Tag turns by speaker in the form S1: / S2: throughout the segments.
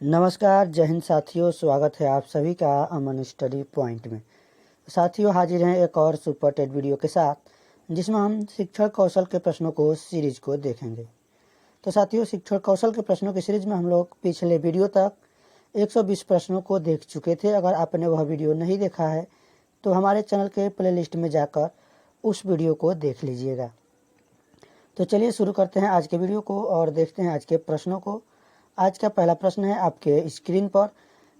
S1: नमस्कार, जय हिंद साथियों। स्वागत है आप सभी का अमन स्टडी पॉइंट में। साथियों, हाजिर हैं एक और सुपर टेट वीडियो के साथ, जिसमें हम शिक्षण कौशल के प्रश्नों को सीरीज को देखेंगे। तो साथियों, शिक्षण कौशल के प्रश्नों की सीरीज में हम लोग पिछले वीडियो तक 120 प्रश्नों को देख चुके थे। अगर आपने वह वीडियो नहीं देखा है तो हमारे चैनल के प्लेलिस्ट में जाकर उस वीडियो को देख लीजिएगा। तो चलिए शुरू करते हैं आज के वीडियो को और देखते हैं आज के प्रश्नों को। आज का पहला प्रश्न है आपके स्क्रीन पर।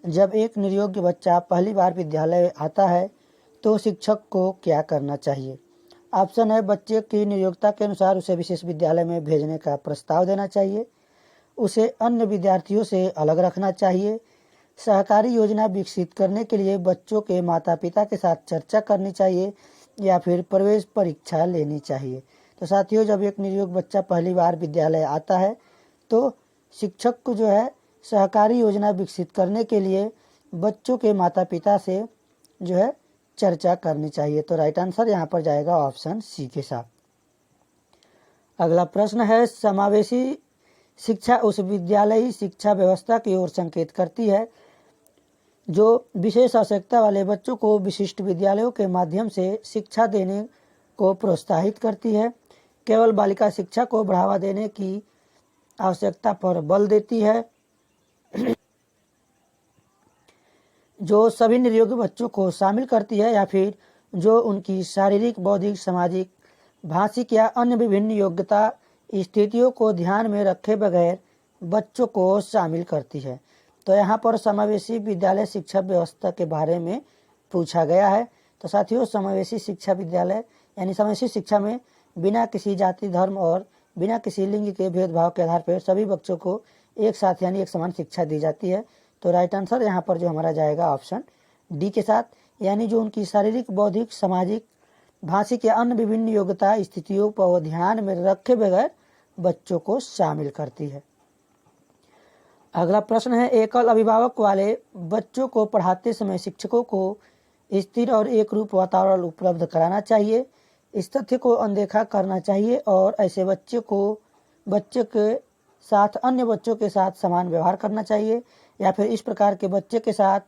S1: जब एक निर्योग्य बच्चा पहली बार विद्यालय आता है तो शिक्षक को क्या करना चाहिए? ऑप्शन है, बच्चे की निर्योग्यता के अनुसार उसे विशेष विद्यालय में भेजने का प्रस्ताव देना चाहिए, उसे अन्य विद्यार्थियों से अलग रखना चाहिए, सहकारी योजना विकसित करने के लिए बच्चों के माता पिता के साथ चर्चा करनी चाहिए, या फिर प्रवेश परीक्षा लेनी चाहिए। तो साथियों, जब एक निर्योग्य बच्चा पहली बार विद्यालय आता है तो शिक्षक को जो है सहकारी योजना विकसित करने के लिए बच्चों के माता पिता से जो है चर्चा करनी चाहिए। तो राइट आंसर यहाँ पर जाएगा ऑप्शन सी के साथ। अगला प्रश्न है, समावेशी शिक्षा उस विद्यालयी शिक्षा व्यवस्था की ओर संकेत करती है जो विशेष आवश्यकता वाले बच्चों को विशिष्ट विद्यालयों के माध्यम से शिक्षा देने को प्रोत्साहित करती है, केवल बालिका शिक्षा को बढ़ावा देने की आवश्यकता पर बल देती है, जो सभी निर्योग्य बच्चों को शामिल करती है, या फिर जो उनकी शारीरिक, बौद्धिक, सामाजिक, भाषिक या अन्य विभिन्न योग्यता स्थितियों को ध्यान में रखे बगैर बच्चों को शामिल करती है। तो यहाँ पर समावेशी विद्यालय शिक्षा व्यवस्था के बारे में पूछा गया है। तो साथियों, समावेशी शिक्षा विद्यालय यानी समावेशी शिक्षा में बिना किसी जाति, धर्म और बिना किसी लिंग के भेदभाव के आधार पर सभी बच्चों को एक साथ यानी एक समान शिक्षा दी जाती है। तो राइट आंसर यहाँ पर जो हमारा जाएगा ऑप्शन डी के साथ, यानी जो उनकी शारीरिक, बौद्धिक, सामाजिक, भाषिक या अन्य विभिन्न योग्यता स्थितियों को ध्यान में रखे बगैर बच्चों को शामिल करती है। अगला प्रश्न है, एकल अभिभावक वाले बच्चों को पढ़ाते समय शिक्षकों को स्थिर और एक रूप वातावरण उपलब्ध कराना चाहिए, इस तथ्य को अनदेखा करना चाहिए और ऐसे बच्चे के साथ अन्य बच्चों के साथ समान व्यवहार करना चाहिए, या फिर इस प्रकार के बच्चे के साथ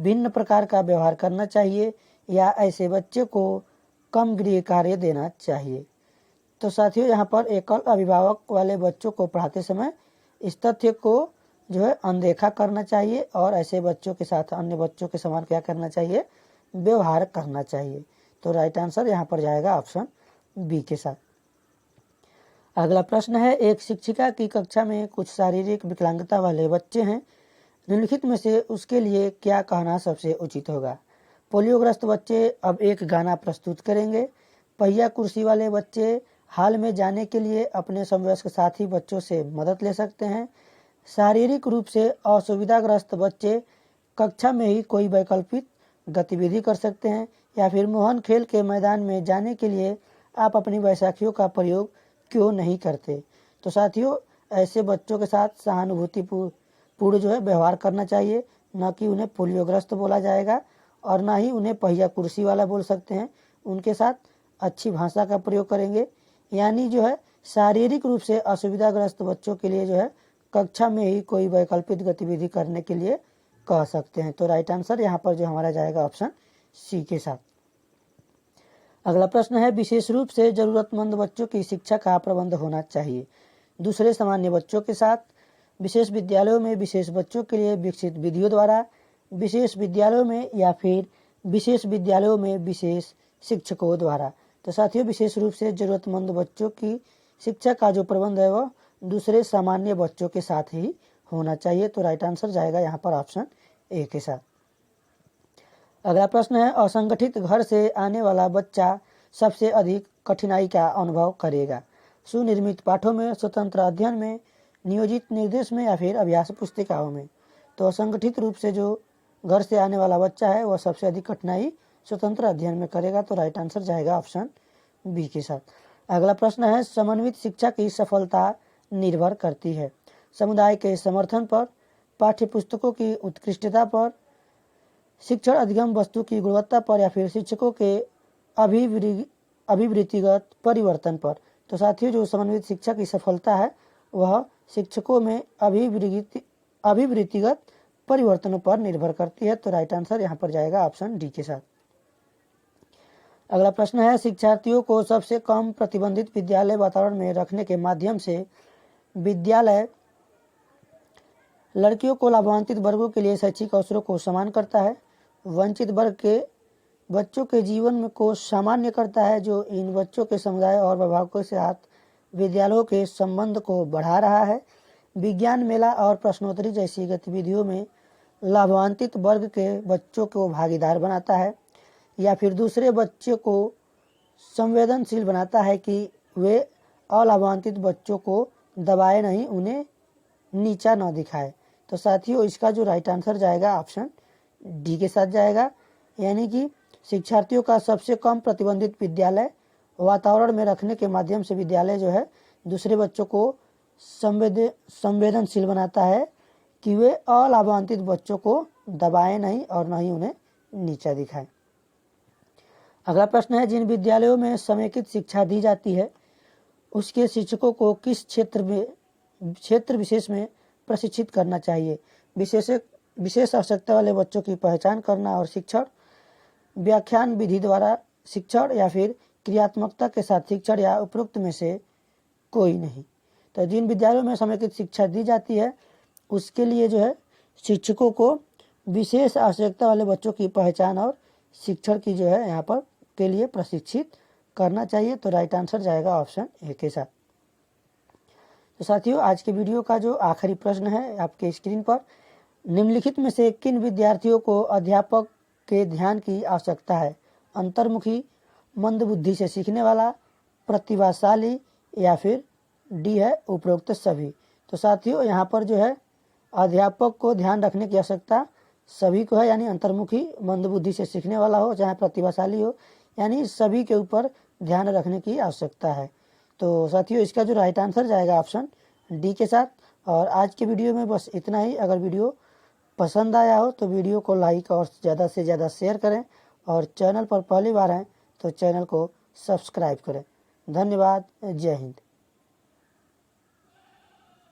S1: भिन्न प्रकार का व्यवहार करना चाहिए, या ऐसे बच्चे को कम गृह कार्य देना चाहिए। तो साथियों, यहाँ पर एकल अभिभावक वाले बच्चों को पढ़ाते समय इस तथ्य को जो है अनदेखा करना चाहिए और ऐसे बच्चों के साथ अन्य बच्चों के समान क्या करना चाहिए? व्यवहार करना चाहिए। तो राइट आंसर यहाँ पर जाएगा ऑप्शन बी के साथ। अगला प्रश्न है, एक शिक्षिका की कक्षा में कुछ शारीरिक विकलांगता वाले बच्चे हैं, निम्नलिखित में से उसके लिए क्या कहना सबसे उचित होगा? पोलियोग्रस्त बच्चे अब एक गाना प्रस्तुत करेंगे, पहिया कुर्सी वाले बच्चे हाल में जाने के लिए अपने समवयस्क साथी बच्चों से मदद ले सकते हैं, शारीरिक रूप से असुविधाग्रस्त बच्चे कक्षा में ही कोई वैकल्पिक गतिविधि कर सकते हैं, या फिर मोहन खेल के मैदान में जाने के लिए आप अपनी बैसाखियों का प्रयोग क्यों नहीं करते? तो साथियों, ऐसे बच्चों के साथ सहानुभूतिपूर्ण जो है व्यवहार करना चाहिए, न कि उन्हें पोलियोग्रस्त बोला जाएगा और ना ही उन्हें पहिया कुर्सी वाला बोल सकते हैं। उनके साथ अच्छी भाषा का प्रयोग करेंगे, यानी जो है शारीरिक रूप से असुविधाग्रस्त बच्चों के लिए जो है कक्षा में ही कोई वैकल्पिक गतिविधि करने के लिए कह सकते हैं। तो राइट आंसर यहाँ पर जो हमारा जाएगा ऑप्शन सी के साथ। अगला प्रश्न है, विशेष रूप से जरूरतमंद बच्चों की शिक्षा का प्रबंध होना चाहिए दूसरे सामान्य बच्चों के साथ, विशेष विद्यालयों में विशेष बच्चों के लिए विकसित विधियों द्वारा, विशेष विद्यालयों में, या फिर विशेष विद्यालयों में विशेष शिक्षकों द्वारा। तो साथियों, विशेष रूप से जरूरतमंद बच्चों की शिक्षा का जो प्रबंध है वह दूसरे सामान्य बच्चों के साथ ही होना चाहिए। तो राइट आंसर जाएगा यहाँ पर ऑप्शन ए के साथ। अगला प्रश्न है, असंगठित घर से आने वाला बच्चा सबसे अधिक कठिनाई का अनुभव करेगा? सुनिर्मित पाठों में, स्वतंत्र अध्ययन में, नियोजित निर्देश में, या फिर अभ्यास पुस्तिकाओं में? तो असंगठित रूप से जो घर से आने वाला बच्चा है वह सबसे अधिक कठिनाई स्वतंत्र अध्ययन में करेगा। तो राइट आंसर जाएगा ऑप्शन बी के साथ। अगला प्रश्न है, समन्वित शिक्षा की सफलता निर्भर करती है समुदाय के समर्थन पर, पाठ्य पुस्तकों की उत्कृष्टता पर, शिक्षण अधिगम वस्तु की गुणवत्ता पर, या फिर शिक्षकों के अभिवृत्तिगत परिवर्तन पर? तो साथियों, जो समन्वित शिक्षा की सफलता है वह शिक्षकों में अभिवृत्तिगत परिवर्तनों पर निर्भर करती है। तो राइट आंसर यहाँ पर जाएगा ऑप्शन डी के साथ। अगला प्रश्न है, शिक्षार्थियों को सबसे कम प्रतिबंधित विद्यालय वातावरण में रखने के माध्यम से विद्यालय लड़कियों को लाभान्वित वर्गों के लिए शैक्षिक अवसरों को समान करता है, वंचित वर्ग के बच्चों के जीवन में को सामान्य करता है, जो इन बच्चों के समुदाय और अभिभावकों के साथ विद्यालयों के संबंध को बढ़ा रहा है, विज्ञान मेला और प्रश्नोत्तरी जैसी गतिविधियों में लाभान्वित वर्ग के बच्चों को भागीदार बनाता है, या फिर दूसरे बच्चे को संवेदनशील बनाता है कि वे अलाभान्वित बच्चों को दबाए नहीं, उन्हें नीचा न दिखाए। तो साथियों इसका जो राइट आंसर जाएगा ऑप्शन डी के साथ जाएगा, यानी कि शिक्षार्थियों का सबसे कम प्रतिबंधित विद्यालय वातावरण में रखने के माध्यम से विद्यालय जो है दूसरे बच्चों को संवेदनशील बनाता है कि वे अलाभान्वित बच्चों को दबाए नहीं और न ही उन्हें नीचा दिखाए। अगला प्रश्न है, जिन विद्यालयों में समेकित शिक्षा दी जाती है उसके शिक्षकों को किस क्षेत्र विशेष में प्रशिक्षित करना चाहिए? विशेष आवश्यकता वाले बच्चों की पहचान करना और शिक्षण, व्याख्यान विधि द्वारा शिक्षण, या फिर क्रियात्मकता के साथ शिक्षण, या उपरोक्त में से कोई नहीं। तो जिन विद्यालयों में समेकित शिक्षा दी जाती है उसके लिए जो है शिक्षकों को विशेष आवश्यकता वाले बच्चों की पहचान और शिक्षण की जो है यहाँ पर के लिए प्रशिक्षित करना चाहिए। तो राइट आंसर जाएगा ऑप्शन ए के साथ। तो साथियों आज के वीडियो का जो आखिरी प्रश्न है आपके स्क्रीन पर, निम्नलिखित में से किन विद्यार्थियों को अध्यापक के ध्यान की आवश्यकता है? अंतर्मुखी, मंदबुद्धि से सीखने वाला, प्रतिभाशाली, या फिर डी है उपरोक्त सभी। तो साथियों यहाँ पर जो है अध्यापक को ध्यान रखने की आवश्यकता सभी को है, यानी अंतर्मुखी, मंदबुद्धि से सीखने वाला हो चाहे प्रतिभाशाली हो, यानी सभी के ऊपर ध्यान रखने की आवश्यकता है। तो साथियों इसका जो राइट आंसर जाएगा ऑप्शन डी के साथ। और आज के वीडियो में बस इतना ही। अगर वीडियो पसंद आया हो तो वीडियो को लाइक और ज़्यादा से ज़्यादा शेयर करें, और चैनल पर पहली बार आएँ तो चैनल को सब्सक्राइब करें। धन्यवाद। जय हिंद।